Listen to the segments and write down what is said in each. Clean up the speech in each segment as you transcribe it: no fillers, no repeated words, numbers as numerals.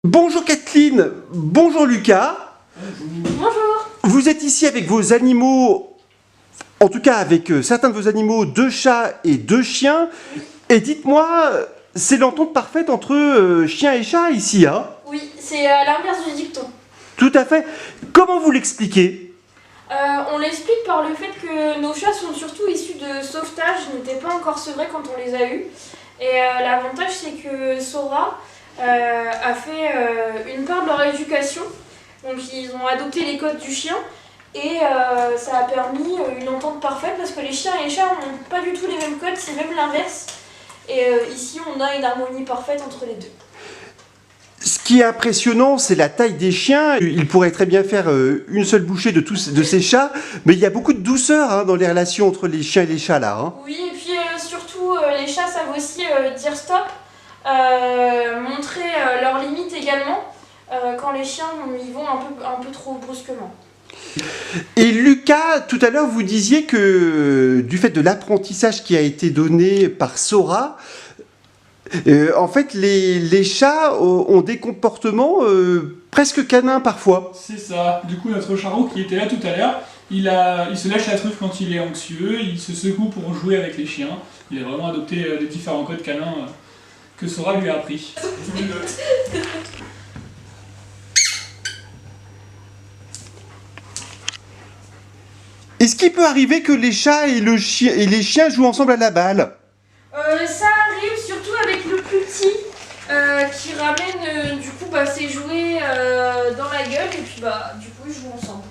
Bonjour Kathleen, bonjour Lucas. Bonjour. Vous êtes ici avec vos animaux, en tout cas avec certains de vos animaux, 2 chats et 2 chiens. Et dites-moi, c'est l'entente parfaite entre chien et chat ici, hein? Oui, c'est à l'inverse du dicton. Tout à fait. Comment vous l'expliquez? On l'explique par le fait que nos chats sont surtout issus de sauvetage, ils n'étaient pas encore sevrés quand on les a eus. Et l'avantage c'est que Sora a fait une part de leur éducation. Donc ils ont adopté les codes du chien et ça a permis une entente parfaite parce que les chiens et les chats n'ont pas du tout les mêmes codes, c'est même l'inverse. Et ici on a une harmonie parfaite entre les deux. Ce qui est impressionnant, c'est la taille des chiens. Ils pourraient très bien faire une seule bouchée de ces chats, mais il y a beaucoup de douceur hein, dans les relations entre les chiens et les chats là. Hein. Oui, et puis surtout les chats savent aussi dire stop, montrer leurs limites également, quand les chiens y vont un peu trop brusquement. Et Lucas, tout à l'heure, vous disiez que du fait de l'apprentissage qui a été donné par Sora, en fait, les chats ont des comportements presque canins parfois. C'est ça. Du coup, notre charreau qui était là tout à l'heure, il se lâche la truffe quand il est anxieux, il se secoue pour jouer avec les chiens. Il a vraiment adopté les différents codes canins que Sora lui a appris. Est-ce qu'il peut arriver que les chats et les chiens jouent ensemble à la balle? Ça arrive surtout avec le plus petit qui ramène du coup ses jouets dans la gueule et puis du coup ils jouent ensemble.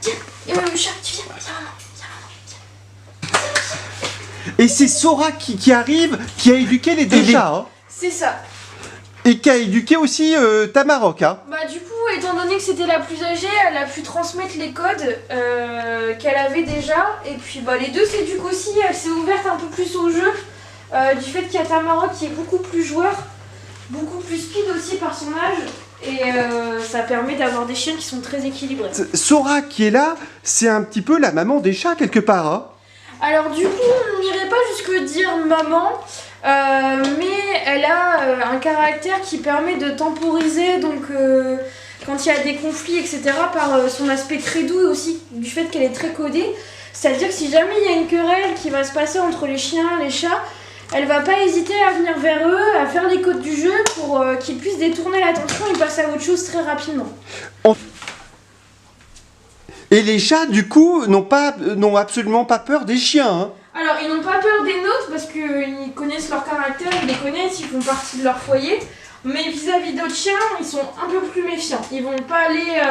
Tiens, le chat, tu viens, Et c'est Sora qui arrive, qui a éduqué les 2 chats. Hein. C'est ça. Et qui a éduqué aussi Tamarok. Hein. Du coup, étant donné que c'était la plus âgée, elle a pu transmettre les codes qu'elle avait déjà. Et puis les deux s'éduquent aussi, elle s'est ouverte un peu plus au jeu. Du fait qu'il y a Tamarok qui est beaucoup plus joueur, beaucoup plus speed aussi par son âge. Et ça permet d'avoir des chiens qui sont très équilibrés. Sora qui est là, c'est un petit peu la maman des chats quelque part. Hein. Alors du coup, on n'irait pas jusque dire maman, mais elle a un caractère qui permet de temporiser, donc quand il y a des conflits, etc., par son aspect très doux et aussi du fait qu'elle est très codée. C'est-à-dire que si jamais il y a une querelle qui va se passer entre les chiens, les chats, elle va pas hésiter à venir vers eux, à faire les codes du jeu pour qu'ils puissent détourner l'attention et passer à autre chose très rapidement. Et les chats, du coup, n'ont absolument pas peur des chiens. Hein. Alors, ils n'ont pas peur des nôtres parce qu'ils connaissent leur caractère, ils les connaissent, ils font partie de leur foyer. Mais vis-à-vis d'autres chiens, ils sont un peu plus méfiants. Ils vont pas aller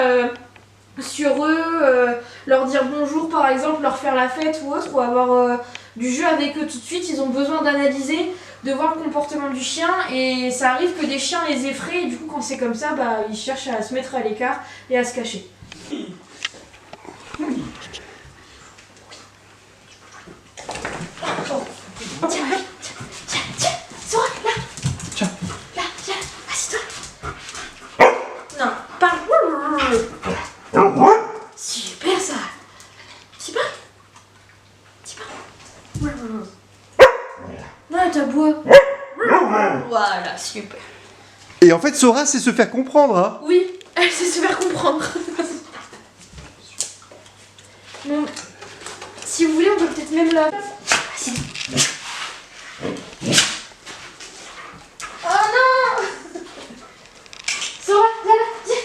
sur eux, leur dire bonjour par exemple, leur faire la fête ou autre, ou avoir du jeu avec eux tout de suite. Ils ont besoin d'analyser, de voir le comportement du chien. Et ça arrive que des chiens les effraient et du coup, quand c'est comme ça, ils cherchent à se mettre à l'écart et à se cacher. Tiens, Sora, là. Tiens. Là, viens, assieds-toi. Non, parle. Super ça. Super. Non, t'aboies. Voilà, super. Et en fait, Sora sait se faire comprendre. Hein. Oui, elle sait se faire comprendre. Bon, si vous voulez, on peut peut-être même la... Vas-y. Oh non! Sora, là, viens!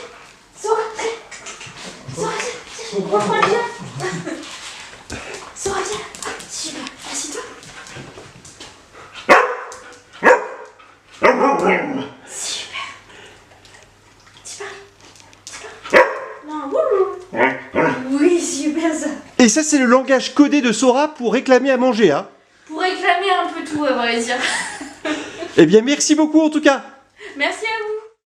Sora, viens! Sora, viens! Reprends le bien! Sora, viens! Ah, super, assis-toi! Super! Super! Non, wouhou! Oui, super ça! Et ça, c'est le langage codé de Sora pour réclamer à manger. Hein. Pour réclamer un peu tout, à vrai dire. Eh bien, merci beaucoup en tout cas. Merci